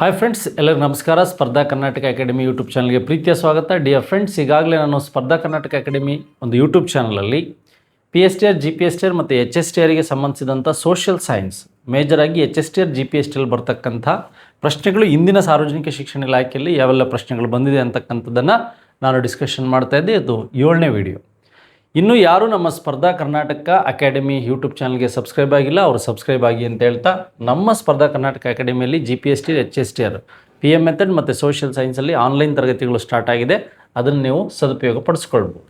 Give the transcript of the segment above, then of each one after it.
Hi friends, ಎಲ್ಲರಿಗೂ ನಮಸ್ಕಾರ. ಸ್ಪರ್ಧಾ ಕರ್ನಾಟಕ ಅಕಾಡೆಮಿ ಯೂಟ್ಯೂಬ್ ಚಾನಲ್ಗೆ ಪ್ರೀತಿಯ ಸ್ವಾಗತ. ಡಿಯರ್ ಫ್ರೆಂಡ್ಸ್, ಈಗಾಗಲೇ ನಾನು ಸ್ಪರ್ಧಾ ಕರ್ನಾಟಕ ಅಕಾಡೆಮಿ ಒಂದು ಯೂಟ್ಯೂಬ್ ಚಾನಲಲ್ಲಿ PSTR, GPSTR ಮತ್ತು HSTRಗೆ ಸಂಬಂಧಿಸಿದಂಥ ಸೋಷಿಯಲ್ ಸೈನ್ಸ್, ಮೇಜರಾಗಿ HSTR, GPSTR ಬರ್ತಕ್ಕಂಥ ಪ್ರಶ್ನೆಗಳು ಇಂದಿನ ಸಾರ್ವಜನಿಕ ಶಿಕ್ಷಣ ಇಲಾಖೆಯಲ್ಲಿ ಯಾವೆಲ್ಲ ಪ್ರಶ್ನೆಗಳು ಬಂದಿದೆ ಅಂತಕ್ಕಂಥದ್ದನ್ನು ನಾನು ಡಿಸ್ಕಷನ್ ಮಾಡ್ತಾ ಇದ್ದೆ. ಇದು 7ನೇ ವಿಡಿಯೋ. ಇನ್ನೂ ಯಾರು ನಮ್ಮ ಸ್ಪರ್ಧಾ ಕರ್ನಾಟಕ ಅಕಾಡೆಮಿ ಯೂಟ್ಯೂಬ್ ಚಾನಲ್ಗೆ ಸಬ್ಸ್ಕ್ರೈಬ್ ಆಗಿಲ್ಲ, ಅವರು ಸಬ್ಸ್ಕ್ರೈಬ್ ಆಗಿ ಅಂತ ಹೇಳ್ತಾ, ನಮ್ಮ ಸ್ಪರ್ಧಾ ಕರ್ನಾಟಕ ಅಕಾಡೆಮಿಯಲ್ಲಿ GPSTR, HSTR, PM ಮೆಥಡ್ ಮತ್ತು ಸೋಷಿಯಲ್ ಸೈನ್ಸಲ್ಲಿ ಆನ್ಲೈನ್ ತರಗತಿಗಳು ಸ್ಟಾರ್ಟ್ ಆಗಿದೆ. ಅದನ್ನು ನೀವು ಸದುಪಯೋಗ ಪಡಿಸ್ಕೊಳ್ಬೋದು.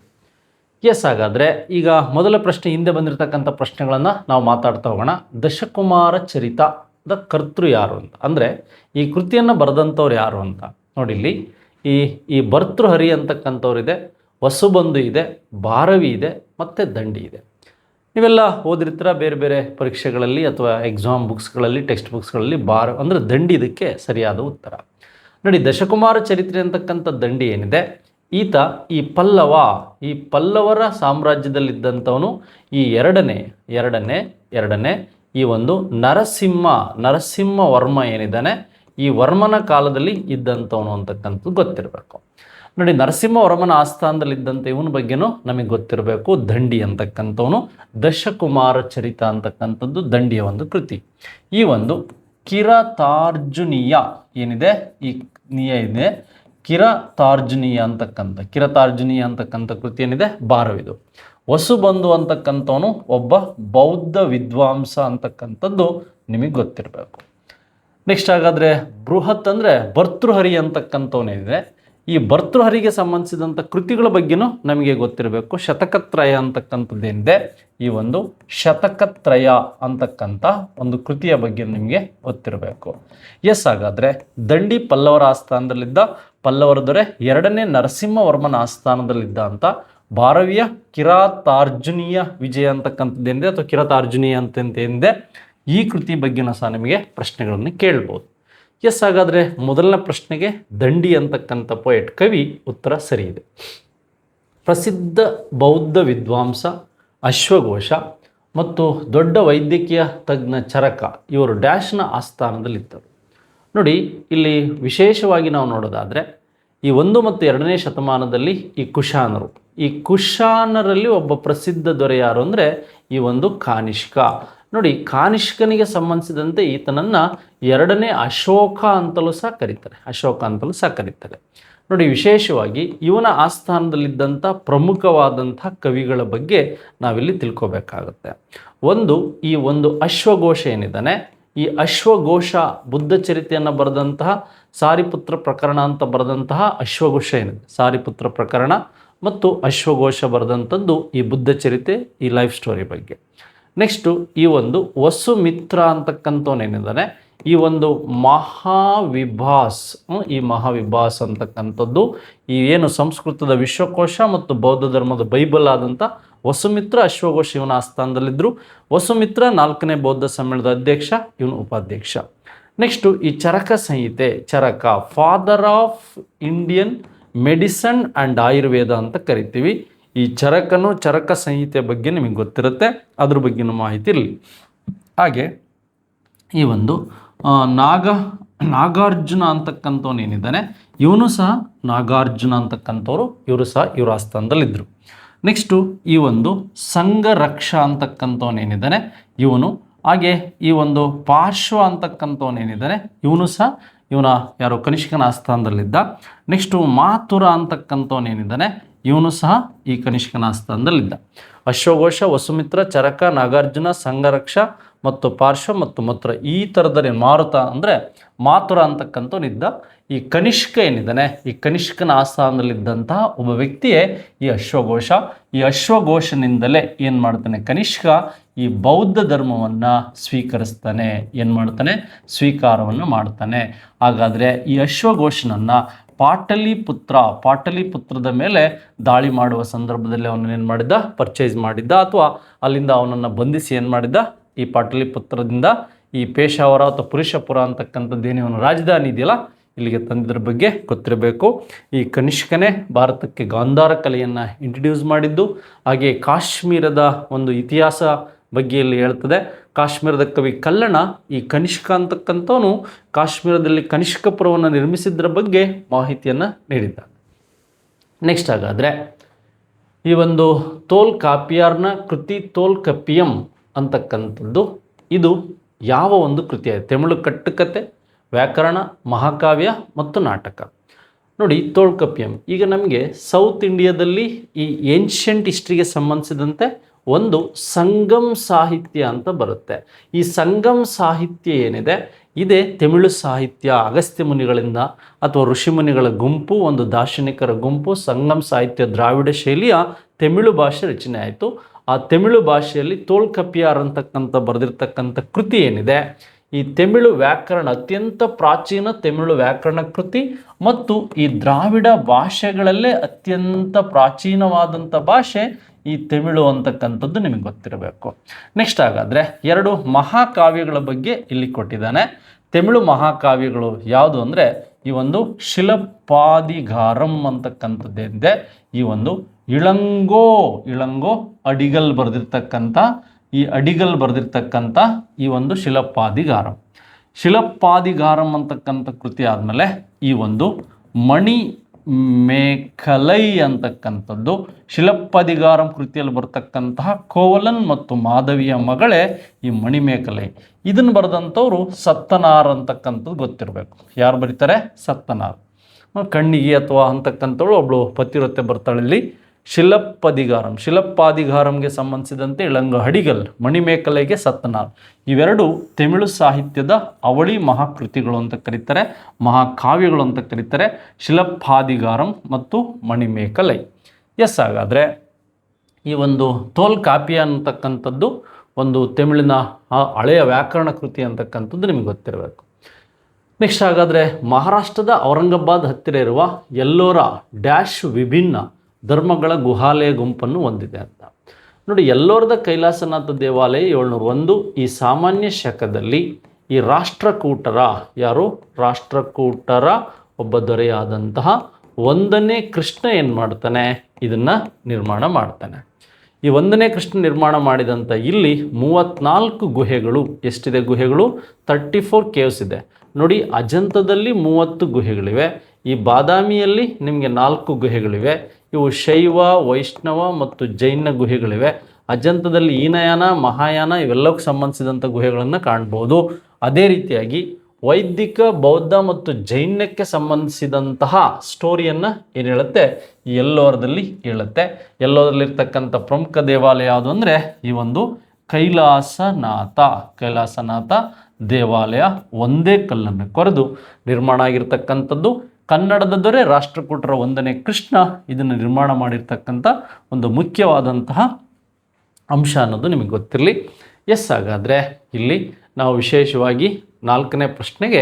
ಹಾಗಾದರೆ ಈಗ ಮೊದಲ ಪ್ರಶ್ನೆ, ಹಿಂದೆ ಬಂದಿರತಕ್ಕಂಥ ಪ್ರಶ್ನೆಗಳನ್ನು ನಾವು ಮಾತಾಡ್ತಾ ಹೋಗೋಣ. ದಶಕುಮಾರ ಚರಿತದ ಕರ್ತೃ ಯಾರು ಅಂತ, ಅಂದರೆ ಈ ಕೃತಿಯನ್ನು ಬರೆದಂಥವ್ರು ಯಾರು ಅಂತ ನೋಡಿ. ಇಲ್ಲಿ ಈ ಭರ್ತೃಹರಿ ಅಂತಕ್ಕಂಥವ್ರಿದೆ, ವಸುಬಂಧು ಇದೆ, ಭಾರವಿ ಇದೆ ಮತ್ತು ದಂಡಿ ಇದೆ. ನೀವೆಲ್ಲ ಓದಿರ್ತೀರ ಬೇರೆ ಬೇರೆ ಪರೀಕ್ಷೆಗಳಲ್ಲಿ ಅಥವಾ ಎಕ್ಸಾಮ್ ಬುಕ್ಸ್ಗಳಲ್ಲಿ, ಟೆಕ್ಸ್ಟ್ ಬುಕ್ಸ್ಗಳಲ್ಲಿ. ಅಂದರೆ ದಂಡಿ ಇದಕ್ಕೆ ಸರಿಯಾದ ಉತ್ತರ. ನೋಡಿ, ದಶಕುಮಾರ ಚರಿತ್ರೆ ಅಂತಕ್ಕಂಥ ದಂಡಿ ಏನಿದೆ, ಈತ ಈ ಪಲ್ಲವರ ಸಾಮ್ರಾಜ್ಯದಲ್ಲಿದ್ದಂಥವನು. ಈ ಎರಡನೇ ಈ ಒಂದು ನರಸಿಂಹ ವರ್ಮ ಏನಿದ್ದಾನೆ, ಈ ವರ್ಮನ ಕಾಲದಲ್ಲಿ ಇದ್ದಂಥವನು ಅಂತಕ್ಕಂಥದ್ದು ಗೊತ್ತಿರಬೇಕು. ನೋಡಿ, ನರಸಿಂಹವರ್ಮನ ಆಸ್ಥಾನದಲ್ಲಿದ್ದಂಥ ಇವನ ಬಗ್ಗೆನೂ ನಮಗೆ ಗೊತ್ತಿರಬೇಕು. ದಂಡಿ ಅಂತಕ್ಕಂಥವನು ದಶಕುಮಾರ ಚರಿತ ಅಂತಕ್ಕಂಥದ್ದು ದಂಡಿಯ ಒಂದು ಕೃತಿ. ಈ ಒಂದು ಕಿರತಾರ್ಜುನೀಯ ಏನಿದೆ, ಈ ನಿಯ ಇದೆ ಕಿರತಾರ್ಜುನೀಯ ಅಂತಕ್ಕಂಥ ಕೃತಿ ಏನಿದೆ ಭಾರವಿದು. ವಸುಬಂಧು ಅಂತಕ್ಕಂಥವನು ಒಬ್ಬ ಬೌದ್ಧ ವಿದ್ವಾಂಸ ಅಂತಕ್ಕಂಥದ್ದು ನಿಮಗೆ ಗೊತ್ತಿರಬೇಕು. ನೆಕ್ಸ್ಟ್ ಹಾಗಾದರೆ ಬೃಹತ್ ಅಂದರೆ ಭರ್ತೃಹರಿ ಅಂತಕ್ಕಂಥವನೇನಿದೆ, ಈ ಭರ್ತೃಹರಿಗೆ ಸಂಬಂಧಿಸಿದಂಥ ಕೃತಿಗಳ ಬಗ್ಗೆನೂ ನಮಗೆ ಗೊತ್ತಿರಬೇಕು. ಶತಕತ್ರಯ ಅಂತಕ್ಕಂಥದ್ದೇನಿದೆ, ಈ ಒಂದು ಶತಕತ್ರಯ ಅಂತಕ್ಕಂಥ ಒಂದು ಕೃತಿಯ ಬಗ್ಗೆ ನಿಮಗೆ ಗೊತ್ತಿರಬೇಕು. ಹಾಗಾದರೆ ದಂಡಿ ಪಲ್ಲವರ ಆಸ್ಥಾನದಲ್ಲಿದ್ದ, ಪಲ್ಲವರ ದೊರೆ ಎರಡನೇ ನರಸಿಂಹವರ್ಮನ ಆಸ್ಥಾನದಲ್ಲಿದ್ದ ಅಂತ ಭಾರವಿಯ ಕಿರಾತಾರ್ಜುನೀಯ ವಿಜಯ ಅಂತಕ್ಕಂಥದ್ದೇನಿದೆ ಅಥವಾ ಕಿರಾತಾರ್ಜುನೀಯ ಅಂತೇನಿದೆ, ಈ ಕೃತಿ ಬಗ್ಗೆನೂ ಸಹ ನಿಮಗೆ ಪ್ರಶ್ನೆಗಳನ್ನು ಕೇಳ್ಬೋದು. ಹಾಗಾದರೆ ಮೊದಲನೇ ಪ್ರಶ್ನೆಗೆ ದಂಡಿ ಅಂತಕ್ಕಂಥ ಪೊಯೆಟ್, ಕವಿ ಉತ್ತರ ಸರಿ ಇದೆ. ಪ್ರಸಿದ್ಧ ಬೌದ್ಧ ವಿದ್ವಾಂಸ ಅಶ್ವಘೋಷ ಮತ್ತು ದೊಡ್ಡ ವೈದ್ಯಕೀಯ ತಜ್ಞ ಚರಕ ಇವರು ಡ್ಯಾಶ್ನ ಆಸ್ಥಾನದಲ್ಲಿದ್ದರು. ನೋಡಿ, ಇಲ್ಲಿ ವಿಶೇಷವಾಗಿ ನಾವು ನೋಡೋದಾದರೆ ಈ 1 ಮತ್ತು 2ನೇ ಶತಮಾನದಲ್ಲಿ ಈ ಕುಶಾನರಲ್ಲಿ ಒಬ್ಬ ಪ್ರಸಿದ್ಧ ದೊರೆ ಯಾರು ಅಂದರೆ ಈ ಒಂದು ಕಾನಿಷ್ಕ. ನೋಡಿ, ಕಾನಿಷ್ಕನಿಗೆ ಸಂಬಂಧಿಸಿದಂತೆ ಈತನನ್ನು 2ನೇ ಅಶೋಕ ಅಂತಲೂ ಸಹ ಕರೀತಾರೆ. ನೋಡಿ, ವಿಶೇಷವಾಗಿ ಇವನ ಆಸ್ಥಾನದಲ್ಲಿದ್ದಂಥ ಪ್ರಮುಖವಾದಂಥ ಕವಿಗಳ ಬಗ್ಗೆ ನಾವಿಲ್ಲಿ ತಿಳ್ಕೊಬೇಕಾಗುತ್ತೆ. ಈ ಒಂದು ಅಶ್ವಘೋಷ ಏನಿದ್ದಾನೆ, ಈ ಅಶ್ವಘೋಷ ಬುದ್ಧ ಚರಿತೆಯನ್ನು ಬರೆದಂತಹ ಸಾರಿಪುತ್ರ ಪ್ರಕರಣ ಅಂತ ಬರೆದಂತಹ ಅಶ್ವಘೋಷ ಏನಿದೆ, ಸಾರಿಪುತ್ರ ಪ್ರಕರಣ ಮತ್ತು ಅಶ್ವಘೋಷ ಬರೆದಂಥದ್ದು ಈ ಬುದ್ಧ ಚರಿತೆ, ಈ ಲೈಫ್ ಸ್ಟೋರಿ ಬಗ್ಗೆ. ನೆಕ್ಸ್ಟು ಈ ಒಂದು ವಸುಮಿತ್ರ ಅಂತಕ್ಕಂಥವನೇನಿದ್ದಾನೆ, ಈ ಒಂದು ಮಹಾವಿಭಾಸ್ ಅಂತಕ್ಕಂಥದ್ದು ಈ ಏನು ಸಂಸ್ಕೃತದ ವಿಶ್ವಕೋಶ ಮತ್ತು ಬೌದ್ಧ ಧರ್ಮದ ಬೈಬಲ್ ಆದಂಥ ವಸುಮಿತ್ರ ಅಶ್ವಘೋಷ ಇವನ ಆಸ್ಥಾನದಲ್ಲಿದ್ದರು. ವಸುಮಿತ್ರ 4ನೇ ಬೌದ್ಧ ಸಮ್ಮೇಳನದ ಅಧ್ಯಕ್ಷ, ಇವನು ಉಪಾಧ್ಯಕ್ಷ. ನೆಕ್ಸ್ಟು ಈ ಚರಕ ಸಂಹಿತೆ, father of Indian medicine and Ayurveda ಅಂತ ಕರಿತೀವಿ. ಈ ಚರಕ ಸಂಹಿತೆ ಬಗ್ಗೆ ನಿಮಗೆ ಗೊತ್ತಿರುತ್ತೆ, ಅದ್ರ ಬಗ್ಗೆನೂ ಮಾಹಿತಿ ಇರಲಿ. ಹಾಗೆ ಈ ಒಂದು ನಾಗಾರ್ಜುನ ಅಂತಕ್ಕಂಥವನೇನಿದ್ದಾನೆ, ಇವನು ಸಹ ನಾಗಾರ್ಜುನ ಅಂತಕ್ಕಂಥವ್ರು, ಇವರ ಆಸ್ಥಾನದಲ್ಲಿದ್ದರು. ನೆಕ್ಸ್ಟು ಈ ಒಂದು ಸಂಘರಕ್ಷ ಅಂತಕ್ಕಂಥವನೇನಿದ್ದಾನೆ ಇವನು. ಹಾಗೆ ಈ ಒಂದು ಪಾರ್ಶ್ವ ಅಂತಕ್ಕಂಥವನೇನಿದ್ದಾನೆ ಇವನು ಸಹ ಯಾರೋ ಕನಿಷ್ಕನ ಆಸ್ಥಾನದಲ್ಲಿದ್ದ. ನೆಕ್ಸ್ಟು ಮಾತುರ ಅಂತಕ್ಕಂಥವನೇನಿದ್ದಾನೆ ಇವನು ಸಹ ಈ ಕನಿಷ್ಕನ ಆಸ್ಥಾನದಲ್ಲಿದ್ದ. ಅಶ್ವಘೋಷ, ವಸುಮಿತ್ರ, ಚರಕ, ನಾಗಾರ್ಜುನ, ಸಂಘರಕ್ಷ ಮತ್ತು ಪಾರ್ಶ್ವ ಮತ್ತು ಮಥುರ, ಈ ಥರದಲ್ಲಿ ಮಾತುರ ಅಂತಕ್ಕಂಥವನಿದ್ದ. ಈ ಕನಿಷ್ಕ ಏನಿದ್ದಾನೆ, ಈ ಕನಿಷ್ಕನ ಆಸ್ಥಾನದಲ್ಲಿದ್ದಂತಹ ಒಬ್ಬ ವ್ಯಕ್ತಿಯೇ ಈ ಅಶ್ವಘೋಷ. ಈ ಅಶ್ವಘೋಷನಿಂದಲೇ ಏನು ಮಾಡ್ತಾನೆ ಕನಿಷ್ಕ, ಈ ಬೌದ್ಧ ಧರ್ಮವನ್ನು ಸ್ವೀಕಾರವನ್ನು ಮಾಡ್ತಾನೆ. ಹಾಗಾದರೆ ಈ ಅಶ್ವಘೋಷನನ್ನು ಪಾಟಲಿಪುತ್ರದ ಮೇಲೆ ದಾಳಿ ಮಾಡುವ ಸಂದರ್ಭದಲ್ಲಿ ಅವನನ್ನು ಮಾಡಿದ್ದ, ಪರ್ಚೇಸ್ ಮಾಡಿದ್ದ, ಅಥವಾ ಅಲ್ಲಿಂದ ಅವನನ್ನು ಬಂಧಿಸಿ ಈ ಪಾಟಲಿಪುತ್ರದಿಂದ ಈ ಪೇಶಾವರ ಅಥವಾ ಪುರುಷಪುರ ಅಂತಕ್ಕಂಥದ್ದೇನು ರಾಜಧಾನಿ ಇದೆಯಲ್ಲ, ಇಲ್ಲಿಗೆ ತಂದಿದ್ರ ಬಗ್ಗೆ ಗೊತ್ತಿರಬೇಕು. ಈ ಕನಿಷ್ಕನೇ ಭಾರತಕ್ಕೆ ಗಾಂಧಾರ ಕಲೆಯನ್ನು ಇಂಟ್ರಡ್ಯೂಸ್ ಮಾಡಿದ್ದು. ಹಾಗೆ ಕಾಶ್ಮೀರದ ಒಂದು ಇತಿಹಾಸ ಬಗ್ಗೆ ಇಲ್ಲಿ ಹೇಳ್ತದೆ. ಕಾಶ್ಮೀರದ ಕವಿ ಕಲ್ಲಣ ಈ ಕನಿಷ್ಕ ಅಂತಕ್ಕಂಥವನು ಕಾಶ್ಮೀರದಲ್ಲಿ ಕನಿಷ್ಕಪುರವನ್ನು ನಿರ್ಮಿಸಿದ್ರ ಬಗ್ಗೆ ಮಾಹಿತಿಯನ್ನು ನೀಡಿದ್ದಾನೆ. ನೆಕ್ಸ್ಟ್ ಹಾಗಾದರೆ ಈ ಒಂದು ತೋಲ್ ಕಾಪಿಯಾರ್ನ ಕೃತಿ ತೋಲ್ ಕಪಿಯಂ ಅಂತಕ್ಕಂಥದ್ದು ಇದು ಯಾವ ಒಂದು ಕೃತಿ ಆಗಿದೆ? ತಮಿಳು ಕಟ್ಟುಕತೆ, ವ್ಯಾಕರಣ, ಮಹಾಕಾವ್ಯ ಮತ್ತು ನಾಟಕ. ನೋಡಿ, ತೋಲ್ಕಪಿಯಂ ಈಗ ನಮಗೆ ಸೌತ್ ಇಂಡಿಯಾದಲ್ಲಿ ಈ ಏನ್ಷಿಯಂಟ್ ಹಿಸ್ಟ್ರಿಗೆ ಸಂಬಂಧಿಸಿದಂತೆ ಒಂದು ಸಂಗಮ್ ಸಾಹಿತ್ಯ ಅಂತ ಬರುತ್ತೆ. ಈ ಸಂಗಮ್ ಸಾಹಿತ್ಯ ಏನಿದೆ ಇದೇ ತಮಿಳು ಸಾಹಿತ್ಯ. ಅಗಸ್ತ್ಯ ಮುನಿಗಳಿಂದ ಅಥವಾ ಋಷಿಮುನಿಗಳ ಗುಂಪು, ಒಂದು ದಾರ್ಶನಿಕರ ಗುಂಪು, ಸಂಗಮ್ ಸಾಹಿತ್ಯ ದ್ರಾವಿಡ ಶೈಲಿಯ ತಮಿಳು ಭಾಷೆ ರಚನೆ ಆಯಿತು. ಆ ತಮಿಳು ಭಾಷೆಯಲ್ಲಿ ತೋಲ್ಕಪಿಯಾರ್ ಅಂತಕ್ಕಂಥ ಬರೆದಿರ್ತಕ್ಕಂಥ ಕೃತಿ ಏನಿದೆ, ಈ ತಮಿಳು ವ್ಯಾಕರಣ ಅತ್ಯಂತ ಪ್ರಾಚೀನ ತಮಿಳು ವ್ಯಾಕರಣ ಕೃತಿ ಮತ್ತು ಈ ದ್ರಾವಿಡ ಭಾಷೆಗಳಲ್ಲೇ ಅತ್ಯಂತ ಪ್ರಾಚೀನವಾದಂಥ ಭಾಷೆ ಈ ತಮಿಳು ಅಂತಕ್ಕಂಥದ್ದು ನಿಮಗೆ ಗೊತ್ತಿರಬೇಕು. ನೆಕ್ಸ್ಟ್ ಹಾಗಾದರೆ 2 ಮಹಾಕಾವ್ಯಗಳ ಬಗ್ಗೆ ಇಲ್ಲಿ ಕೊಟ್ಟಿದ್ದಾನೆ. ತಮಿಳು ಮಹಾಕಾವ್ಯಗಳು ಯಾವುದು ಅಂದರೆ ಈ ಒಂದು ಶಿಲಪ್ಪಾದಿಗಾರಂ ಅಂತಕ್ಕಂಥದ್ದೇನಿದೆ, ಈ ಒಂದು ಇಳಂಗೋ ಅಡಿಗಲ್ ಬರೆದಿರ್ತಕ್ಕಂಥ ಈ ಒಂದು ಶಿಲಪ್ಪಾದಿಗಾರಂ ಅಂತಕ್ಕಂಥ ಕೃತಿ ಆದಮೇಲೆ ಈ ಒಂದು ಮಣಿ ಮೇಖಲೈ ಅಂತಕ್ಕಂಥದ್ದು ಶಿಲಪ್ಪಾದಿಗಾರಂ ಕೃತಿಯಲ್ಲಿ ಬರ್ತಕ್ಕಂತಹ ಕೋವಲನ್ ಮತ್ತು ಮಾಧವಿಯ ಮಗಳೇ ಈ ಮಣಿಮೇಖಲೈ. ಇದನ್ನು ಬರೆದಂಥವ್ರು ಸತ್ತನಾರ್ ಅಂತಕ್ಕಂಥದ್ದು ಗೊತ್ತಿರಬೇಕು. ಯಾರು ಬರೀತಾರೆ? ಸತ್ತನಾರ್. ಕಣ್ಣಿಗೆ ಅಥವಾ ಅಂತಕ್ಕಂಥವಳು ಒಬ್ಬಳು ಪತಿವ್ರತೆ ಬರ್ತಾಳೆ. ಇಲ್ಲಿ ಶಿಲಪ್ಪಾದಿಗಾರಂಗೆ ಸಂಬಂಧಿಸಿದಂತೆ ಇಳಂಗ ಅಡಿಗಲ್, ಮಣಿಮೇಖಲೆಗೆ ಸತ್ತನಾರ್. ಇವೆರಡು ತಮಿಳು ಸಾಹಿತ್ಯದ ಅವಳಿ ಮಹಾಕೃತಿಗಳು ಅಂತ ಕರೀತಾರೆ, ಮಹಾಕಾವ್ಯಗಳು ಅಂತ ಕರೀತಾರೆ, ಶಿಲಪ್ಪಾದಿಗಾರಂ ಮತ್ತು ಮಣಿಮೇಖಲೈ. ಎಸ್, ಹಾಗಾದರೆ ಈ ಒಂದು ತೋಲ್ ಕಾಪಿಯ ಅಂತಕ್ಕಂಥದ್ದು ಒಂದು ತಮಿಳಿನ ಹಳೆಯ ವ್ಯಾಕರಣ ಕೃತಿ ಅಂತಕ್ಕಂಥದ್ದು ನಿಮಗೆ ಗೊತ್ತಿರಬೇಕು. ನೆಕ್ಸ್ಟ್ ಹಾಗಾದರೆ ಮಹಾರಾಷ್ಟ್ರದ ಔರಂಗಾಬಾದ್ ಹತ್ತಿರ ಇರುವ ಎಲ್ಲೋರ ಡ್ಯಾಶ್ ವಿಭಿನ್ನ ಧರ್ಮಗಳ ಗುಹಾಲಯ ಗುಂಪನ್ನು ಹೊಂದಿದೆ ಅಂತ. ನೋಡಿ, ಎಲ್ಲೋರದ ಕೈಲಾಸನಾಥ ದೇವಾಲಯ 701. ಈ ಸಾಮಾನ್ಯ ಶಕದಲ್ಲಿ ಈ ರಾಷ್ಟ್ರಕೂಟರ ಒಬ್ಬ ದೊರೆಯಾದಂತಹ 1ನೇ ಕೃಷ್ಣ ಏನು ಮಾಡ್ತಾನೆ, ಇದನ್ನು ನಿರ್ಮಾಣ ಮಾಡ್ತಾನೆ. ಈ 1ನೇ ಕೃಷ್ಣ ನಿರ್ಮಾಣ ಮಾಡಿದಂಥ ಇಲ್ಲಿ 34 ಗುಹೆಗಳು, ಎಷ್ಟಿದೆ ಗುಹೆಗಳು? 34 ಕೇವ್ಸ್ ಇದೆ. ನೋಡಿ, ಅಜಂತದಲ್ಲಿ 30 ಗುಹೆಗಳಿವೆ, ಈ ಬಾದಾಮಿಯಲ್ಲಿ ನಿಮಗೆ 4 ಗುಹೆಗಳಿವೆ. ಇವು ಶೈವ, ವೈಷ್ಣವ ಮತ್ತು ಜೈನ ಗುಹೆಗಳಿವೆ. ಅಜಂತದಲ್ಲಿ ಈನಯಾನ, ಮಹಾಯಾನ ಇವೆಲ್ಲಕ್ಕೂ ಸಂಬಂಧಿಸಿದಂಥ ಗುಹೆಗಳನ್ನು ಕಾಣ್ಬೋದು. ಅದೇ ರೀತಿಯಾಗಿ ವೈದಿಕ, ಬೌದ್ಧ ಮತ್ತು ಜೈನಕ್ಕೆ ಸಂಬಂಧಿಸಿದಂತಹ ಸ್ಟೋರಿಯನ್ನು ಏನು ಹೇಳುತ್ತೆ, ಈ ಎಲ್ಲೋರದಲ್ಲಿ ಹೇಳುತ್ತೆ. ಎಲ್ಲೋರದಲ್ಲಿರ್ತಕ್ಕಂಥ ಪ್ರಮುಖ ದೇವಾಲಯ ಯಾವುದು ಅಂದರೆ ಈ ಒಂದು ಕೈಲಾಸನಾಥ ದೇವಾಲಯ. ಒಂದೇ ಕಲ್ಲನ್ನು ಕೊರೆದು ನಿರ್ಮಾಣ ಆಗಿರ್ತಕ್ಕಂಥದ್ದು. ಕನ್ನಡದ ದೊರೆ ರಾಷ್ಟ್ರಕೂಟರ 1ನೇ ಕೃಷ್ಣ ಇದನ್ನು ನಿರ್ಮಾಣ ಮಾಡಿರ್ತಕ್ಕಂಥ ಒಂದು ಮುಖ್ಯವಾದಂತಹ ಅಂಶ ಅನ್ನೋದು ನಿಮಗೆ ಗೊತ್ತಿರಲಿ. ಎಸ್, ಹಾಗಾದರೆ ಇಲ್ಲಿ ನಾವು ವಿಶೇಷವಾಗಿ 4ನೇ ಪ್ರಶ್ನೆಗೆ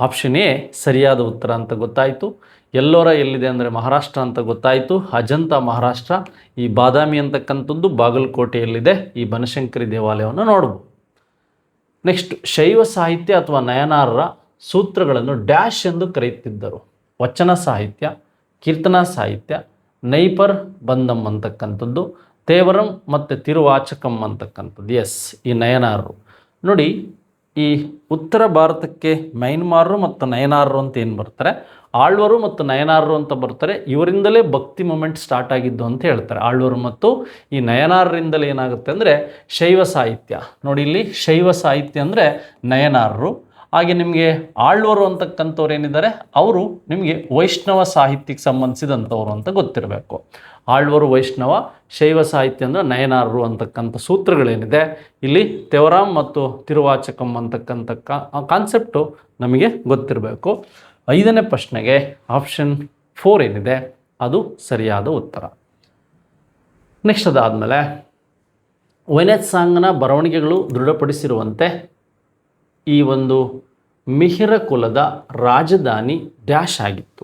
ಆಪ್ಷನ್ ಎ ಸರಿಯಾದ ಉತ್ತರ ಅಂತ ಗೊತ್ತಾಯಿತು. ಎಲ್ಲೋರ ಎಲ್ಲಿದೆ ಅಂದರೆ ಮಹಾರಾಷ್ಟ್ರ ಅಂತ ಗೊತ್ತಾಯಿತು. ಅಜಂತ ಮಹಾರಾಷ್ಟ್ರ. ಈ ಬಾದಾಮಿ ಅಂತಕ್ಕಂಥದ್ದು ಬಾಗಲಕೋಟೆಯಲ್ಲಿದೆ. ಈ ಬನಶಂಕರಿ ದೇವಾಲಯವನ್ನು ನೋಡ್ಬೋದು. ನೆಕ್ಸ್ಟ್, ಶೈವ ಸಾಹಿತ್ಯ ಅಥವಾ ನಯನಾರರ ಸೂತ್ರಗಳನ್ನು ಡ್ಯಾಶ್ ಎಂದು ಕರೆಯುತ್ತಿದ್ದರು. ವಚನ ಸಾಹಿತ್ಯ, ಕೀರ್ತನಾ ಸಾಹಿತ್ಯ, ನೈಪರ್ ಬಂದಂ ಅಂತಕ್ಕಂಥದ್ದು, ತೇವರಂ ಮತ್ತು ತಿರುವಾಚಕಂ ಅಂತಕ್ಕಂಥದ್ದು. ಎಸ್, ಈ ನಯನಾರರು. ನೋಡಿ, ಈ ಉತ್ತರ ಭಾರತಕ್ಕೆ ಮೈನ್ಮಾರರು ಮತ್ತು ನಯನಾರರು ಅಂತ ಏನು ಬರ್ತಾರೆ, ಆಳ್ವರು ಮತ್ತು ನಯನಾರರು ಅಂತ ಬರ್ತಾರೆ. ಇವರಿಂದಲೇ ಭಕ್ತಿ ಮೂಮೆಂಟ್ ಸ್ಟಾರ್ಟ್ ಆಗಿದ್ದು ಅಂತ ಹೇಳ್ತಾರೆ. ಆಳ್ವರು ಮತ್ತು ಈ ನಯನಾರರಿಂದಲೇ ಏನಾಗುತ್ತೆ ಅಂದರೆ ಶೈವ ಸಾಹಿತ್ಯ. ನೋಡಿ, ಇಲ್ಲಿ ಶೈವ ಸಾಹಿತ್ಯ ಅಂದರೆ ನಯನಾರರು. ಹಾಗೆ ನಿಮಗೆ ಆಳ್ವರು ಅಂತಕ್ಕಂಥವ್ರು ಏನಿದ್ದಾರೆ ಅವರು ನಿಮಗೆ ವೈಷ್ಣವ ಸಾಹಿತ್ಯಕ್ಕೆ ಸಂಬಂಧಿಸಿದಂಥವ್ರು ಅಂತ ಗೊತ್ತಿರಬೇಕು. ಆಳ್ವರು ವೈಷ್ಣವ, ಶೈವ ಸಾಹಿತ್ಯ ಅಂದರೆ ನಯನಾರರು ಅಂತಕ್ಕಂಥ ಸೂತ್ರಗಳೇನಿದೆ ಇಲ್ಲಿ ತೆವರಾಮ್ ಮತ್ತು ತಿರುವಾಚಕಂ ಅಂತಕ್ಕಂಥ ಕಾನ್ಸೆಪ್ಟು ನಮಗೆ ಗೊತ್ತಿರಬೇಕು. 5ನೇ ಪ್ರಶ್ನೆಗೆ ಆಪ್ಷನ್ 4 ಏನಿದೆ ಅದು ಸರಿಯಾದ ಉತ್ತರ. ನೆಕ್ಸ್ಟ್ ಅದಾದಮೇಲೆ ವೆನೆತ್ಸಾಂಗ್ನ ಬರವಣಿಗೆಗಳು ದೃಢಪಡಿಸಿರುವಂತೆ ಈ ಒಂದು ಮಿಹಿರ ಕುಲದ ರಾಜಧಾನಿ ಡ್ಯಾಶ್ ಆಗಿತ್ತು.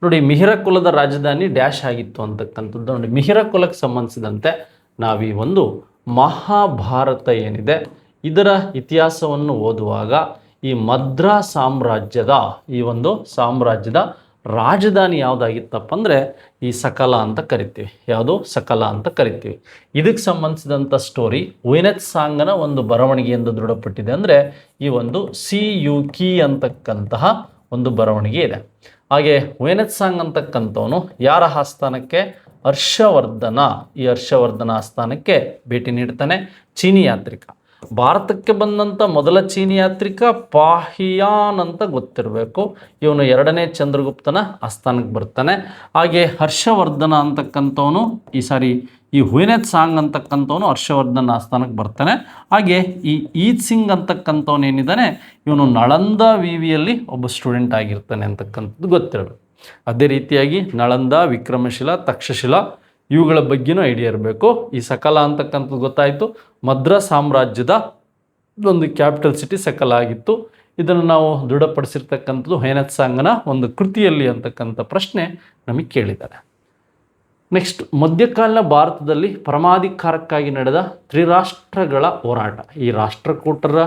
ನೋಡಿ, ಮಿಹಿರ ಕುಲದ ರಾಜಧಾನಿ ಡ್ಯಾಶ್ ಆಗಿತ್ತು ಅಂತಕ್ಕಂಥದ್ದು. ನೋಡಿ, ಮಿಹಿರ ಕುಲಕ್ಕೆ ಸಂಬಂಧಿಸಿದಂತೆ ನಾವು ಈ ಒಂದು ಮಹಾಭಾರತ ಏನಿದೆ ಇದರ ಇತಿಹಾಸವನ್ನು ಓದುವಾಗ ಈ ಮದ್ರಾ ಸಾಮ್ರಾಜ್ಯದ ರಾಜಧಾನಿ ಯಾವುದಾಗಿತ್ತಪ್ಪ ಅಂದರೆ ಈ ಸಕಲ ಅಂತ ಕರಿತೀವಿ. ಯಾವುದು? ಸಕಲ ಅಂತ ಕರಿತೀವಿ. ಇದಕ್ಕೆ ಸಂಬಂಧಿಸಿದಂಥ ಸ್ಟೋರಿ ವೆನೆತ್ ಸಾಂಗನ ಒಂದು ಬರವಣಿಗೆಯಿಂದ ದೃಢಪಟ್ಟಿದೆ. ಅಂದರೆ ಈ ಒಂದು ಸಿಯುಕಿ ಅಂತಕ್ಕಂತಹ ಒಂದು ಬರವಣಿಗೆ ಇದೆ. ಹಾಗೆ ವೆನೆತ್ ಸಾಂಗ್ ಅಂತಕ್ಕಂಥವನು ಯಾರ ಆಸ್ಥಾನಕ್ಕೆ? ಹರ್ಷವರ್ಧನ. ಈ ಹರ್ಷವರ್ಧನ ಆಸ್ಥಾನಕ್ಕೆ ಭೇಟಿ ನೀಡ್ತಾನೆ. ಚೀನಿ ಯಾತ್ರಿಕ. ಭಾರತಕ್ಕೆ ಬಂದಂಥ ಮೊದಲ ಚೀನಿ ಯಾತ್ರಿಕ ಪಾಹಿಯಾನ್ ಅಂತ ಗೊತ್ತಿರಬೇಕು. ಇವನು 2ನೇ ಚಂದ್ರಗುಪ್ತನ ಆಸ್ಥಾನಕ್ಕೆ ಬರ್ತಾನೆ. ಹಾಗೆ ಹರ್ಷವರ್ಧನ ಅಂತಕ್ಕಂಥವನು ಈ ವೆನೆತ್ ಸಾಂಗ್ ಅಂತಕ್ಕಂಥವನು ಹರ್ಷವರ್ಧನ ಆಸ್ಥಾನಕ್ಕೆ ಬರ್ತಾನೆ. ಹಾಗೆ ಈ ಈತ್ ಸಿಂಗ್ ಅಂತಕ್ಕಂಥವನು ಏನಿದ್ದಾನೆ, ಇವನು ನಳಂದ ವಿವಿಯಲ್ಲಿ ಒಬ್ಬ ಸ್ಟೂಡೆಂಟ್ ಆಗಿರ್ತಾನೆ ಅಂತಕ್ಕಂಥದ್ದು ಗೊತ್ತಿರಬೇಕು. ಅದೇ ರೀತಿಯಾಗಿ ನಳಂದ, ವಿಕ್ರಮಶಿಲಾ, ತಕ್ಷಶಿಲಾ ಇವುಗಳ ಬಗ್ಗೆನೂ ಐಡಿಯಾ ಇರಬೇಕು. ಈ ಸಕಲ ಅಂತಕ್ಕಂಥದ್ದು ಗೊತ್ತಾಯಿತು. ಮದ್ರಾಸ್ ಸಾಮ್ರಾಜ್ಯದ ಒಂದು ಕ್ಯಾಪಿಟಲ್ ಸಿಟಿ ಸಕಲ ಆಗಿತ್ತು. ಇದನ್ನು ನಾವು ದೃಢಪಡಿಸಿರ್ತಕ್ಕಂಥದ್ದು ವೆನೆತ್ ಸಾಂಗನ ಒಂದು ಕೃತಿಯಲ್ಲಿ ಅಂತಕ್ಕಂಥ ಪ್ರಶ್ನೆ ನಮಗೆ ಕೇಳಿದ್ದಾರೆ. ನೆಕ್ಸ್ಟ್, ಮಧ್ಯಕಾಲೀನ ಭಾರತದಲ್ಲಿ ಪರಮಾಧಿಕಾರಕ್ಕಾಗಿ ನಡೆದ ತ್ರಿರಾಷ್ಟ್ರಗಳ ಹೋರಾಟ. ಈ ರಾಷ್ಟ್ರಕೂಟರ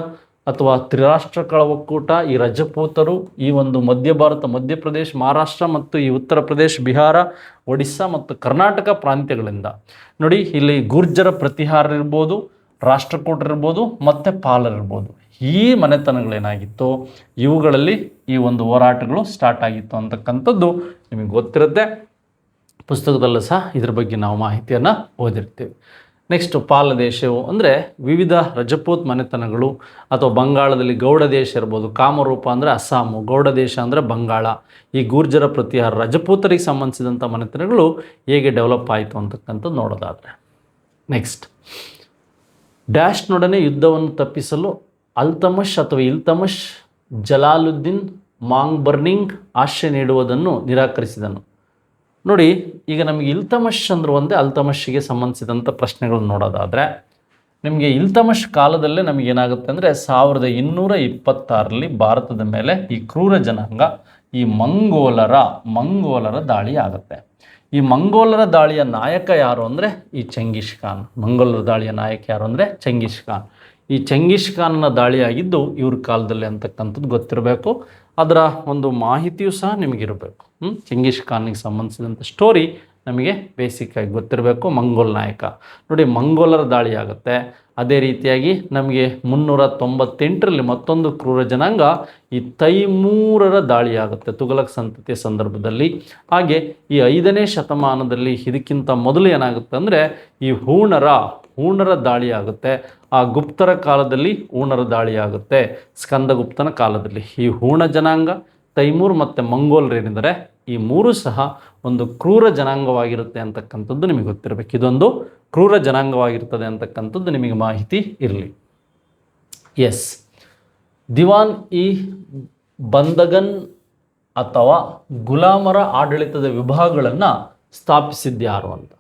ಅಥವಾ ತ್ರಿರಾಷ್ಟ್ರಗಳ ಒಕ್ಕೂಟ, ಈ ರಜಪೂತರು, ಈ ಒಂದು ಮಧ್ಯ ಭಾರತ, ಮಧ್ಯಪ್ರದೇಶ, ಮಹಾರಾಷ್ಟ್ರ ಮತ್ತು ಈ ಉತ್ತರ ಪ್ರದೇಶ, ಬಿಹಾರ, ಒಡಿಸ್ಸಾ ಮತ್ತು ಕರ್ನಾಟಕ ಪ್ರಾಂತ್ಯಗಳಿಂದ ನೋಡಿ, ಇಲ್ಲಿ ಗುರ್ಜರ ಪ್ರತಿಹಾರರಿರ್ಬೋದು, ರಾಷ್ಟ್ರಕೂಟರಿರ್ಬೋದು ಮತ್ತು ಪಾಲರಿರ್ಬೋದು. ಈ ಮನೆತನಗಳೇನಾಗಿತ್ತು, ಇವುಗಳಲ್ಲಿ ಈ ಒಂದು ಹೋರಾಟಗಳು ಸ್ಟಾರ್ಟ್ ಆಗಿತ್ತು ಅಂತಕ್ಕಂಥದ್ದು ನಿಮಗೆ ಗೊತ್ತಿರುತ್ತೆ. ಪುಸ್ತಕದಲ್ಲೂ ಸಹ ಇದ್ರ ಬಗ್ಗೆ ನಾವು ಮಾಹಿತಿಯನ್ನು ಓದಿರ್ತೀವಿ. ನೆಕ್ಸ್ಟ್, ಪಾಲ ದೇಶವು ಅಂದರೆ ವಿವಿಧ ರಜಪೂತ್ ಮನೆತನಗಳು ಅಥವಾ ಬಂಗಾಳದಲ್ಲಿ ಗೌಡ ದೇಶ ಇರ್ಬೋದು. ಕಾಮರೂಪ ಅಂದರೆ ಅಸ್ಸಾಮು, ಗೌಡ ದೇಶ ಅಂದರೆ ಬಂಗಾಳ. ಈ ಗೂರ್ಜರ ಪ್ರತಿಹಾರ ರಜಪೂತರಿಗೆ ಸಂಬಂಧಿಸಿದಂಥ ಮನೆತನಗಳು ಹೇಗೆ ಡೆವಲಪ್ ಆಯಿತು ಅಂತಕ್ಕಂಥದ್ದು ನೋಡೋದಾದರೆ, ನೆಕ್ಸ್ಟ್, ಡ್ಯಾಶ್ನೊಡನೆ ಯುದ್ಧವನ್ನು ತಪ್ಪಿಸಲು ಅಲ್ತಮಷ್ ಅಥವಾ ಇಲ್ತಮಷ್ ಜಲಾಲುದ್ದೀನ್ ಮಾಂಗ್ಬರ್ನಿಂಗ್ ಆಶ್ರಯ ನೀಡುವುದನ್ನು ನಿರಾಕರಿಸಿದನು. ನೋಡಿ, ಈಗ ನಮಗೆ ಇಲ್ತಮಷ್ ಅಂದ್ರೆ ಒಂದೇ, ಅಲ್ತಮಷ್ಗೆ ಸಂಬಂಧಿಸಿದಂಥ ಪ್ರಶ್ನೆಗಳನ್ನು ನೋಡೋದಾದರೆ ನಿಮಗೆ ಇಲ್ತಮಷ್ ಕಾಲದಲ್ಲೇ ನಮಗೇನಾಗುತ್ತೆ ಅಂದರೆ 1226ರಲ್ಲಿ ಭಾರತದ ಮೇಲೆ ಈ ಕ್ರೂರ ಜನಾಂಗ ಈ ಮಂಗೋಲರ ದಾಳಿ ಆಗುತ್ತೆ. ಈ ಮಂಗೋಲರ ದಾಳಿಯ ನಾಯಕ ಯಾರು ಅಂದರೆ ಈ ಚೆಂಗಿಸ್ ಖಾನ್. ಮಂಗೋಲರ ದಾಳಿಯ ನಾಯಕ ಯಾರು ಅಂದರೆ ಚೆಂಗಿಸ್ ಖಾನ್. ಈ ಚೆಂಗಿಸ್ ಖಾನ್ನ ದಾಳಿಯಾಗಿದ್ದು ಇವ್ರ ಕಾಲದಲ್ಲಿ ಅಂತಕ್ಕಂಥದ್ದು ಗೊತ್ತಿರಬೇಕು. ಅದರ ಒಂದು ಮಾಹಿತಿಯೂ ಸಹ ನಿಮಗಿರಬೇಕು. ಚೆಂಗಿಸ್ ಖಾನ್ಗೆ ಸಂಬಂಧಿಸಿದಂಥ ಸ್ಟೋರಿ ನಮಗೆ ಬೇಸಿಕ್ಕಾಗಿ ಗೊತ್ತಿರಬೇಕು. ಮಂಗೋಲ್ ನಾಯಕ ನೋಡಿ, ಮಂಗೋಲರ ದಾಳಿ ಆಗುತ್ತೆ. ಅದೇ ರೀತಿಯಾಗಿ ನಮಗೆ 398ರಲ್ಲಿ ಮತ್ತೊಂದು ಕ್ರೂರ ಜನಾಂಗ ಈ ತೈಮೂರರ ದಾಳಿ ಆಗುತ್ತೆ ತುಘಲಕ್ ಸಂತತಿಯ ಸಂದರ್ಭದಲ್ಲಿ. ಹಾಗೆ ಈ 5ನೇ ಶತಮಾನದಲ್ಲಿ ಇದಕ್ಕಿಂತ ಮೊದಲು ಏನಾಗುತ್ತೆ ಅಂದರೆ ಈ ಹೂಣರ ದಾಳಿ ಆಗುತ್ತೆ. ಆ ಗುಪ್ತರ ಕಾಲದಲ್ಲಿ ಹೂಣರ ದಾಳಿ ಆಗುತ್ತೆ. ಸ್ಕಂದಗುಪ್ತನ ಕಾಲದಲ್ಲಿ ಈ ಹೂಣ ಜನಾಂಗ, ತೈಮೂರ್ ಮತ್ತು ಮಂಗೋಲರೇನಿದ್ದಾರೆ ಈ ಮೂರು ಸಹ ಒಂದು ಕ್ರೂರ ಜನಾಂಗವಾಗಿರುತ್ತೆ ಅಂತಕ್ಕಂಥದ್ದು ನಿಮಗೆ ಗೊತ್ತಿರಬೇಕು. ಇದೊಂದು ಕ್ರೂರ ಜನಾಂಗವಾಗಿರ್ತದೆ ಅಂತಕ್ಕಂಥದ್ದು ನಿಮಗೆ ಮಾಹಿತಿ ಇರಲಿ. ಎಸ್, ದಿವಾನ್ ಇ ಬಂದಗನ್ ಅಥವಾ ಗುಲಾಮರ ಆಡಳಿತದ ವಿಭಾಗಗಳನ್ನು ಸ್ಥಾಪಿಸಿದ್ಯಾರು ಅಂತ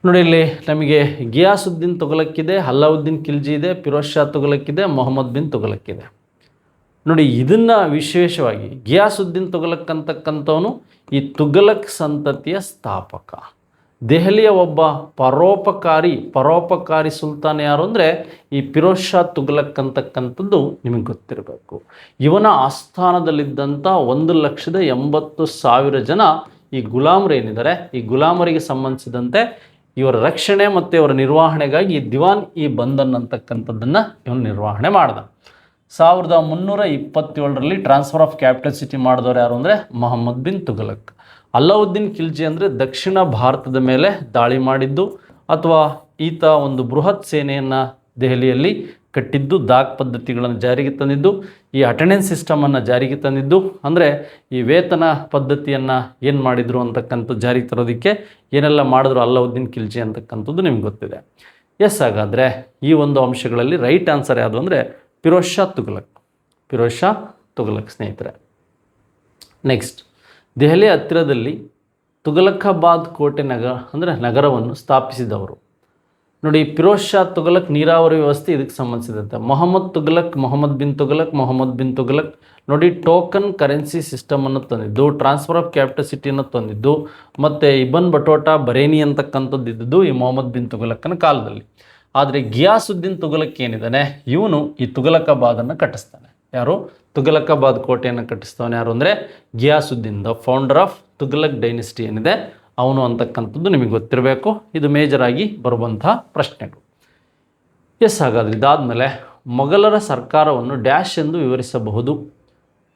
ನೋಡಿ. ಇಲ್ಲಿ ನಮಗೆ ಗಿಯಾಸುದ್ದೀನ್ ತುಘಲಕ್ ಇದೆ, ಅಲ್ಲಾವುದ್ದೀನ್ ಖಿಲ್ಜಿ ಇದೆ, ಫಿರೋಜ್ ಶಾ ತುಘಲಕ್ ಇದೆ, ಮೊಹಮ್ಮದ್ ಬಿನ್ ತುಘಲಕ್ ಇದೆ. ನೋಡಿ, ಇದನ್ನು ವಿಶೇಷವಾಗಿ ಗಿಯಾಸುದ್ದೀನ್ ತುಘಲಕ್ ಅಂತಕ್ಕಂಥವನು ಈ ತುಘಲಕ್ ಸಂತತಿಯ ಸ್ಥಾಪಕ. ದೆಹಲಿಯ ಒಬ್ಬ ಪರೋಪಕಾರಿ ಸುಲ್ತಾನ್ ಯಾರು ಅಂದರೆ ಈ ಫಿರೋಜ್ ಶಾ ತುಘಲಕ್ ಅಂತಕ್ಕಂಥದ್ದು ನಿಮಗೆ ಗೊತ್ತಿರಬೇಕು. ಇವನ ಆಸ್ಥಾನದಲ್ಲಿದ್ದಂಥ 1,80,000 ಜನ ಈ ಗುಲಾಮರೇನಿದ್ದಾರೆ, ಈ ಗುಲಾಮರಿಗೆ ಸಂಬಂಧಿಸಿದಂತೆ ಇವರ ರಕ್ಷಣೆ ಮತ್ತು ಇವರ ನಿರ್ವಹಣೆಗಾಗಿ ದಿವಾನ್ ಇ ಬಂದನ್ ಅಂತಕ್ಕಂಥದ್ದನ್ನು ಇವನು ನಿರ್ವಹಣೆ ಮಾಡ್ದ. 1327ರಲ್ಲಿ ಟ್ರಾನ್ಸ್ಫರ್ ಆಫ್ ಕ್ಯಾಪಿಟಲ್ ಸಿಟಿ ಮಾಡಿದವರು ಯಾರು ಅಂದರೆ ಮೊಹಮ್ಮದ್ ಬಿನ್ ತುಘಲಕ್. ಅಲ್ಲಾವುದ್ದೀನ್ ಖಿಲ್ಜಿ ಅಂದರೆ ದಕ್ಷಿಣ ಭಾರತದ ಮೇಲೆ ದಾಳಿ ಮಾಡಿದ್ದು ಅಥವಾ ಈತ ಒಂದು ಬೃಹತ್ ಸೇನೆಯನ್ನು ದೆಹಲಿಯಲ್ಲಿ ಕಟ್ಟಿದ್ದು, ದಾಗ್ ಪದ್ಧತಿಗಳನ್ನು ಜಾರಿಗೆ ತಂದಿದ್ದು, ಈ ಅಟೆಂಡೆನ್ಸ್ ಸಿಸ್ಟಮನ್ನು ಜಾರಿಗೆ ತಂದಿದ್ದು, ಅಂದರೆ ಈ ವೇತನ ಪದ್ಧತಿಯನ್ನು ಏನು ಮಾಡಿದರು ಅಂತಕ್ಕಂಥದ್ದು ಜಾರಿಗೆ ತರೋದಕ್ಕೆ ಏನೆಲ್ಲ ಮಾಡಿದ್ರು ಅಲ್ಲಾವುದ್ದೀನ್ ಖಿಲ್ಜಿ ಅಂತಕ್ಕಂಥದ್ದು ನಿಮ್ಗೆ ಗೊತ್ತಿದೆ. ಎಸ್, ಹಾಗಾದರೆ ಈ ಒಂದು ಅಂಶಗಳಲ್ಲಿ ರೈಟ್ ಆನ್ಸರ್ ಯಾವುದು ಅಂದರೆ ಫಿರೋಜ್ ಶಾ ತುಘಲಕ್ ಸ್ನೇಹಿತರೆ. ನೆಕ್ಸ್ಟ್, ದೆಹಲಿ ಹತ್ತಿರದಲ್ಲಿ ತುಘಲಕಾಬಾದ್ ಕೋಟೆ ನಗರವನ್ನು ಸ್ಥಾಪಿಸಿದವರು ನೋಡಿ. ಫಿರೋಜ್ ಶಾ ತುಘಲಕ್ ನೀರಾವರಿ ವ್ಯವಸ್ಥೆ ಇದಕ್ಕೆ ಸಂಬಂಧಿಸಿದಂತೆ. ಮೊಹಮ್ಮದ್ ಬಿನ್ ತುಘಲಕ್ ನೋಡಿ ಟೋಕನ್ ಕರೆನ್ಸಿ ಸಿಸ್ಟಮನ್ನು ತಂದಿದ್ದು, ಟ್ರಾನ್ಸ್ಫರ್ ಆಫ್ ಕ್ಯಾಪಿಟಲ್ ಸಿಟಿಯನ್ನು ತಂದಿದ್ದು, ಮತ್ತು ಇಬನ್ ಬಟೋಟಾ ಬರೇನಿ ಅಂತಕ್ಕಂಥದ್ದು ಇದ್ದದ್ದು ಈ ಮೊಹಮ್ಮದ್ ಬಿನ್ ತುಘಲಕ್ಕನ ಕಾಲದಲ್ಲಿ. ಆದರೆ ಗಿಯಾಸುದ್ದೀನ್ ತುಘಲಕ್ ಏನಿದ್ದಾನೆ ಇವನು ಈ ತುಘಲಕಾಬಾದನ್ನು ಕಟ್ಟಿಸ್ತಾನೆ. ಯಾರು? ತುಘಲಕಾಬಾದ್ ಕೋಟೆಯನ್ನು ಕಟ್ಟಿಸ್ತವನು ಯಾರು ಅಂದರೆ Ghiyasuddin, the founder of Tughlaq dynasty ಏನಿದೆ ಅವನು ಅಂತಕ್ಕಂಥದ್ದು ನಿಮಗೆ ಗೊತ್ತಿರಬೇಕು. ಇದು ಮೇಜರಾಗಿ ಬರುವಂತಹ ಪ್ರಶ್ನೆಗಳು. ಹಾಗಾದರೆ ಇದಾದಮೇಲೆ ಮೊಘಲರ ಸರ್ಕಾರವನ್ನು ಡ್ಯಾಶ್ ಎಂದು ವಿವರಿಸಬಹುದು.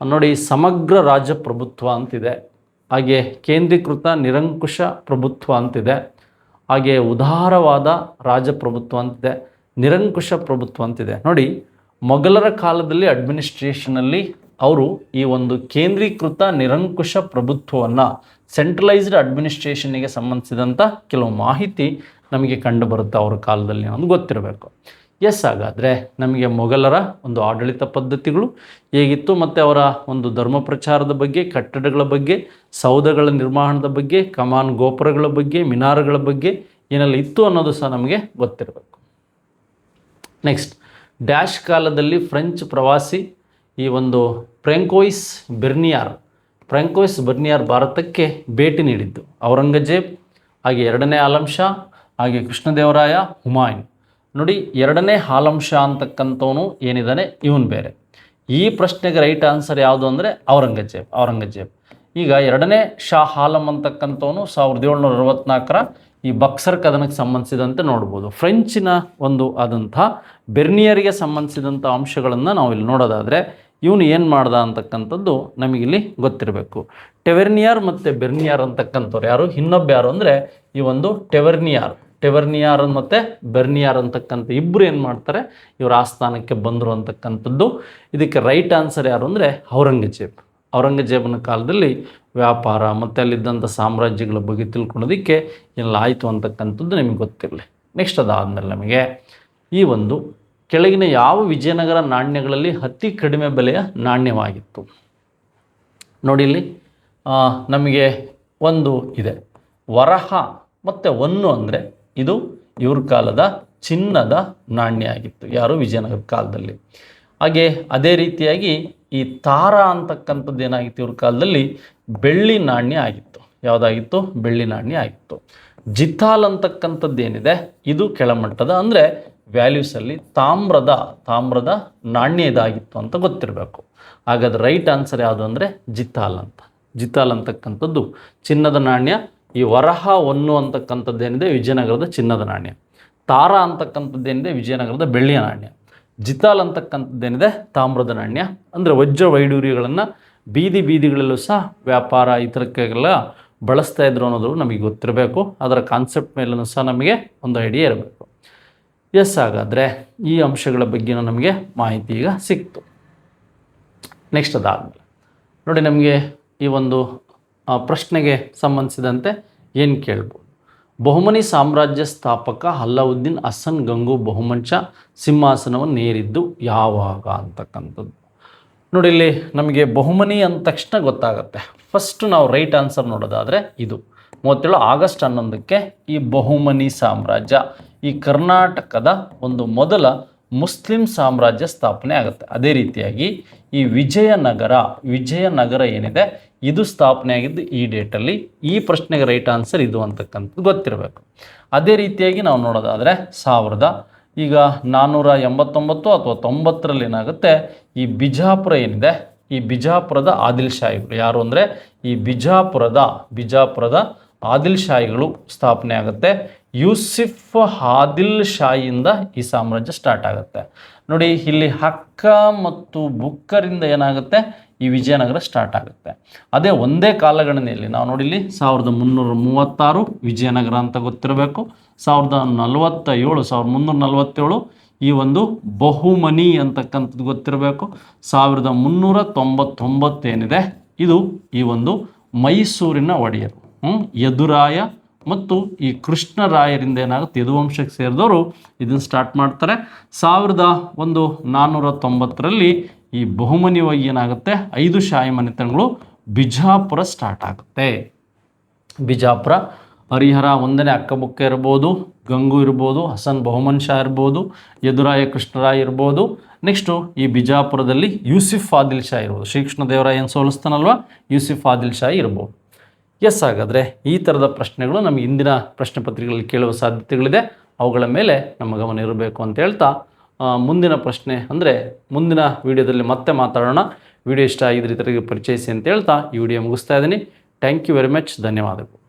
ನೋಡಿ, ಸಮಗ್ರ ರಾಜಪ್ರಭುತ್ವ ಅಂತಿದೆ, ಹಾಗೆ ಕೇಂದ್ರೀಕೃತ ನಿರಂಕುಶ ಪ್ರಭುತ್ವ ಅಂತಿದೆ, ಹಾಗೆ ಉದಾರವಾದ ರಾಜಪ್ರಭುತ್ವ ಅಂತಿದೆ, ನಿರಂಕುಶ ಪ್ರಭುತ್ವ ಅಂತಿದೆ. ನೋಡಿ, ಮೊಘಲರ ಕಾಲದಲ್ಲಿ ಅಡ್ಮಿನಿಸ್ಟ್ರೇಷನಲ್ಲಿ ಅವರು ಈ ಒಂದು ಕೇಂದ್ರೀಕೃತ ನಿರಂಕುಶ ಪ್ರಭುತ್ವವನ್ನು, ಸೆಂಟ್ರಲೈಸ್ಡ್ ಅಡ್ಮಿನಿಸ್ಟ್ರೇಷನ್ನಿಗೆ ಸಂಬಂಧಿಸಿದಂಥ ಕೆಲವು ಮಾಹಿತಿ ನಮಗೆ ಕಂಡು ಬರುತ್ತೆ ಅವರ ಕಾಲದಲ್ಲಿ ಅನ್ನೋದು ಗೊತ್ತಿರಬೇಕು. ಹಾಗಾದರೆ ನಮಗೆ ಮೊಘಲರ ಒಂದು ಆಡಳಿತ ಪದ್ಧತಿಗಳು ಹೇಗಿತ್ತು ಮತ್ತು ಅವರ ಒಂದು ಧರ್ಮ ಪ್ರಚಾರದ ಬಗ್ಗೆ, ಕಟ್ಟಡಗಳ ಬಗ್ಗೆ, ಸೌಧಗಳ ನಿರ್ಮಾಣದ ಬಗ್ಗೆ, ಕಮಾನ್ ಗೋಪುರಗಳ ಬಗ್ಗೆ, ಮಿನಾರಗಳ ಬಗ್ಗೆ ಏನೆಲ್ಲ ಇತ್ತು ಅನ್ನೋದು ಸಹ ನಮಗೆ ಗೊತ್ತಿರಬೇಕು. ನೆಕ್ಸ್ಟ್, ಡ್ಯಾಶ್ ಕಾಲದಲ್ಲಿ ಫ್ರೆಂಚ್ ಪ್ರವಾಸಿ ಈ ಒಂದು ಫ್ರಾಂಕೋಯಿಸ್ ಬೆರ್ನಿಯಾರ್ ಭಾರತಕ್ಕೆ ಭೇಟಿ ನೀಡಿದ್ದು. ಔರಂಗಜೇಬ್, ಹಾಗೆ ಎರಡನೇ ಆಲಂ ಶಾ, ಹಾಗೆ ಕೃಷ್ಣದೇವರಾಯ, ಹುಮಾಯೂನ್. ನೋಡಿ, ಎರಡನೇ ಆಲಂ ಶಾ ಅಂತಕ್ಕಂಥವನು ಏನಿದ್ದಾನೆ ಇವನು ಬೇರೆ. ಈ ಪ್ರಶ್ನೆಗೆ ರೈಟ್ ಆನ್ಸರ್ ಯಾವುದು ಅಂದರೆ ಔರಂಗಜೇಬ್. ಈಗ ಎರಡನೇ ಶಾ ಆಲಂ ಅಂತಕ್ಕಂಥವನು 1764 ಈ ಬಕ್ಸರ್ ಕದನಕ್ಕೆ ಸಂಬಂಧಿಸಿದಂತೆ ನೋಡ್ಬೋದು. ಫ್ರೆಂಚಿನ ಒಂದು ಆದಂಥ ಬೆರ್ನಿಯರಿಗೆ ಸಂಬಂಧಿಸಿದಂಥ ಅಂಶಗಳನ್ನು ನಾವು ಇಲ್ಲಿ ನೋಡೋದಾದರೆ ಇವನು ಏನು ಮಾಡ್ದ ಅಂತಕ್ಕಂಥದ್ದು ನಮಗಿಲ್ಲಿ ಗೊತ್ತಿರಬೇಕು. ಟೆವೆರ್ನಿಯಾರ್ ಮತ್ತು ಬೆರ್ನಿಯಾರ್ ಅಂತಕ್ಕಂಥವ್ರು ಯಾರು? ಇನ್ನೊಬ್ಬ ಯಾರು ಅಂದರೆ ಈ ಒಂದು ಟೆವೆರ್ನಿಯಾರ್ ಮತ್ತು ಬೆರ್ನಿಯಾರ್ ಅಂತಕ್ಕಂಥ ಇಬ್ಬರು ಏನು ಮಾಡ್ತಾರೆ, ಇವರು ಆಸ್ಥಾನಕ್ಕೆ ಬಂದರು ಅಂತಕ್ಕಂಥದ್ದು. ಇದಕ್ಕೆ ರೈಟ್ ಆನ್ಸರ್ ಯಾರು ಅಂದರೆ ಔರಂಗಜೇಬನ ಕಾಲದಲ್ಲಿ ವ್ಯಾಪಾರ ಮತ್ತು ಅಲ್ಲಿದ್ದಂಥ ಸಾಮ್ರಾಜ್ಯಗಳ ಬಗ್ಗೆ ತಿಳ್ಕೊಳ್ಳೋದಕ್ಕೆ ಎಲ್ಲ ಆಯಿತು ಅಂತಕ್ಕಂಥದ್ದು ನಿಮಗೆ ಗೊತ್ತಿರಲಿ. ನೆಕ್ಸ್ಟ್ ಅದಾದಮೇಲೆ ನಮಗೆ ಈ ಒಂದು ಕೆಳಗಿನ ಯಾವ ವಿಜಯನಗರ ನಾಣ್ಯಗಳಲ್ಲಿ ಅತಿ ಕಡಿಮೆ ಬೆಲೆಯ ನಾಣ್ಯವಾಗಿತ್ತು? ನೋಡಿ, ಇಲ್ಲಿ ನಮಗೆ ಒಂದು ಇದೆ, ವರಹ ಮತ್ತು ಒನ್ನು ಅಂದರೆ ಇದು ಇವ್ರ ಕಾಲದ ಚಿನ್ನದ ನಾಣ್ಯ ಆಗಿತ್ತು. ಯಾರು? ವಿಜಯನಗರ ಕಾಲದಲ್ಲಿ. ಹಾಗೆ ಅದೇ ರೀತಿಯಾಗಿ ಈ ತಾರ ಅಂತಕ್ಕಂಥದ್ದು ಏನಾಗಿತ್ತು ಇವ್ರ ಕಾಲದಲ್ಲಿ? ಬೆಳ್ಳಿ ನಾಣ್ಯ ಆಗಿತ್ತು. ಯಾವುದಾಗಿತ್ತು? ಬೆಳ್ಳಿ ನಾಣ್ಯ ಆಗಿತ್ತು. ಜಿತಾಲ್ ಅಂತಕ್ಕಂಥದ್ದು ಏನಿದೆ ಇದು ಕೆಳಮಟ್ಟದ ಅಂದರೆ ವ್ಯಾಲ್ಯೂಸಲ್ಲಿ ತಾಮ್ರದ ನಾಣ್ಯ ಇದಾಗಿತ್ತು ಅಂತ ಗೊತ್ತಿರಬೇಕು. ಹಾಗಾದ್ರೆ ರೈಟ್ ಆನ್ಸರ್ ಯಾವುದು ಅಂದರೆ ಜಿತಾಲ್ ಅಂತಕ್ಕಂಥದ್ದು ಚಿನ್ನದ ನಾಣ್ಯ. ಈ ವರಹ ಒನ್ನು ಅಂತಕ್ಕಂಥದ್ದೇನಿದೆ ವಿಜಯನಗರದ ಚಿನ್ನದ ನಾಣ್ಯ. ತಾರ ಅಂತಕ್ಕಂಥದ್ದೇನಿದೆ ವಿಜಯನಗರದ ಬೆಳ್ಳಿಯ ನಾಣ್ಯ. ಜಿತಾಲ್ ಅಂತಕ್ಕಂಥದ್ದೇನಿದೆ ತಾಮ್ರದ ನಾಣ್ಯ. ಅಂದರೆ ವಜ್ರ ವೈಡೂರ್ಯಗಳನ್ನು ಬೀದಿಗಳಲ್ಲೂ ಸಹ ವ್ಯಾಪಾರ ಇತರಕ್ಕೆಲ್ಲ ಬಳಸ್ತಾ ಇದ್ರು ಅನ್ನೋದು ನಮಗೆ ಗೊತ್ತಿರಬೇಕು. ಅದರ ಕಾನ್ಸೆಪ್ಟ್ ಮೇಲೂ ಸಹ ನಮಗೆ ಒಂದು ಐಡಿಯಾ ಇರಬೇಕು. ಹಾಗಾದರೆ ಈ ಅಂಶಗಳ ಬಗ್ಗೆನೂ ನಮಗೆ ಮಾಹಿತಿ ಈಗ ಸಿಕ್ತು. ನೆಕ್ಸ್ಟ್ ಅದಾದಮೇಲೆ ನೋಡಿ, ನಮಗೆ ಈ ಒಂದು ಪ್ರಶ್ನೆಗೆ ಸಂಬಂಧಿಸಿದಂತೆ ಏನು ಕೇಳ್ಬೋದು? ಬಹುಮನಿ ಸಾಮ್ರಾಜ್ಯ ಸ್ಥಾಪಕ ಅಲ್ಲಾವುದ್ದೀನ್ ಹಸನ್ ಗಂಗು ಬಹುಮಂಶ ಸಿಂಹಾಸನವನ್ನು ಏರಿದ್ದು ಯಾವಾಗ ಅಂತಕ್ಕಂಥದ್ದು. ನೋಡಿ, ಇಲ್ಲಿ ನಮಗೆ ಬಹುಮನಿ ಅಂದ ತಕ್ಷಣ ಗೊತ್ತಾಗುತ್ತೆ. ಫಸ್ಟ್ ನಾವು ರೈಟ್ ಆನ್ಸರ್ ನೋಡೋದಾದರೆ ಇದು 37 ಆಗಸ್ಟ್ 11ಕ್ಕೆ ಈ ಬಹುಮನಿ ಸಾಮ್ರಾಜ್ಯ ಈ ಕರ್ನಾಟಕದ ಒಂದು ಮೊದಲ ಮುಸ್ಲಿಂ ಸಾಮ್ರಾಜ್ಯ ಸ್ಥಾಪನೆ ಆಗುತ್ತೆ. ಅದೇ ರೀತಿಯಾಗಿ ಈ ವಿಜಯನಗರ ಏನಿದೆ ಇದು ಸ್ಥಾಪನೆ ಆಗಿದ್ದು ಈ ಡೇಟಲ್ಲಿ. ಈ ಪ್ರಶ್ನೆಗೆ ರೈಟ್ ಆನ್ಸರ್ ಇದು ಅಂತಕ್ಕಂಥದ್ದು ಗೊತ್ತಿರಬೇಕು. ಅದೇ ರೀತಿಯಾಗಿ ನಾವು ನೋಡೋದಾದರೆ 1489 ಅಥವಾ 90ರಲ್ಲಿ ಏನಾಗುತ್ತೆ, ಈ ಬಿಜಾಪುರ ಏನಿದೆ ಈ ಬಿಜಾಪುರದ ಆದಿಲ್ ಶಾಹಿಗಳು ಯಾರು ಅಂದರೆ ಈ ಬಿಜಾಪುರದ ಆದಿಲ್ ಶಾಹಿಗಳು ಸ್ಥಾಪನೆ ಆಗುತ್ತೆ. ಯೂಸಿಫ್ ಆದಿಲ್ ಶಾಹಿಯಿಂದ ಈ ಸಾಮ್ರಾಜ್ಯ ಸ್ಟಾರ್ಟ್ ಆಗುತ್ತೆ. ನೋಡಿ, ಇಲ್ಲಿ ಹಕ್ಕ ಮತ್ತು ಬುಕ್ಕರಿಂದ ಏನಾಗುತ್ತೆ ಈ ವಿಜಯನಗರ ಸ್ಟಾರ್ಟ್ ಆಗುತ್ತೆ. ಅದೇ ಒಂದೇ ಕಾಲಗಣನೆಯಲ್ಲಿ ನಾವು ನೋಡಿ ಇಲ್ಲಿ 1336 ವಿಜಯನಗರ ಅಂತ ಗೊತ್ತಿರಬೇಕು. 1347 ಈ ಒಂದು ಬಹುಮನಿ ಅಂತಕ್ಕಂಥದ್ದು ಗೊತ್ತಿರಬೇಕು. 1399 ಏನಿದೆ ಇದು ಈ ಒಂದು ಮೈಸೂರಿನ ಒಡೆಯರು ಯದುರಾಯ ಮತ್ತು ಈ ಕೃಷ್ಣರಾಯರಿಂದ ಏನಾಗುತ್ತೆ ಯದುವಂಶಕ್ಕೆ ಸೇರಿದವರು ಇದನ್ನು ಸ್ಟಾರ್ಟ್ ಮಾಡ್ತಾರೆ. 1490ರಲ್ಲಿ ಈ ಬಹುಮನಿಯಾಗಿ ಏನಾಗುತ್ತೆ 5 ಶಾಹಿ ಮನೆತನಗಳು ಬಿಜಾಪುರ ಸ್ಟಾರ್ಟ್ ಆಗುತ್ತೆ. ಬಿಜಾಪುರ ಹರಿಹರ 1ನೇ ಅಕ್ಕಬುಕ್ಕ ಇರ್ಬೋದು, ಗಂಗು ಇರ್ಬೋದು, ಹಸನ್ ಬಹುಮನ್ ಶಾ ಇರ್ಬೋದು, ಯದುರಾಯ ಕೃಷ್ಣರಾಯ ಇರ್ಬೋದು. ನೆಕ್ಸ್ಟು ಈ ಬಿಜಾಪುರದಲ್ಲಿ ಯೂಸಿಫ್ ಆದಿಲ್ ಶಾ ಇರ್ಬೋದು. ಶ್ರೀಕೃಷ್ಣದೇವರಾಯ ಏನು ಸೋಲಿಸ್ತಾನಲ್ವ ಯೂಸಿಫ್ ಆದಿಲ್ ಶಾ ಇರ್ಬೋದು. ಹಾಗಾದರೆ ಈ ಥರದ ಪ್ರಶ್ನೆಗಳು ನಮಗೆ ಇಂದಿನ ಪ್ರಶ್ನೆ ಪತ್ರಿಕೆಗಳಲ್ಲಿ ಕೇಳುವ ಸಾಧ್ಯತೆಗಳಿದೆ. ಅವುಗಳ ಮೇಲೆ ನಮ್ಮ ಗಮನ ಇರಬೇಕು ಅಂತ ಹೇಳ್ತಾ ಮುಂದಿನ ಪ್ರಶ್ನೆ ಅಂದರೆ ಮುಂದಿನ ವಿಡಿಯೋದಲ್ಲಿ ಮತ್ತೆ ಮಾತಾಡೋಣ. ವಿಡಿಯೋ ಇಷ್ಟ ಆಗಿದ್ರೆ ಇತರರಿಗೆ ಪರಿಚಯಿಸಿ ಅಂತ ಹೇಳ್ತಾ ಈ ವಿಡಿಯೋ ಮುಗಿಸ್ತಾ ಇದ್ದೀನಿ. Thank you very much. ಧನ್ಯವಾದಗಳು.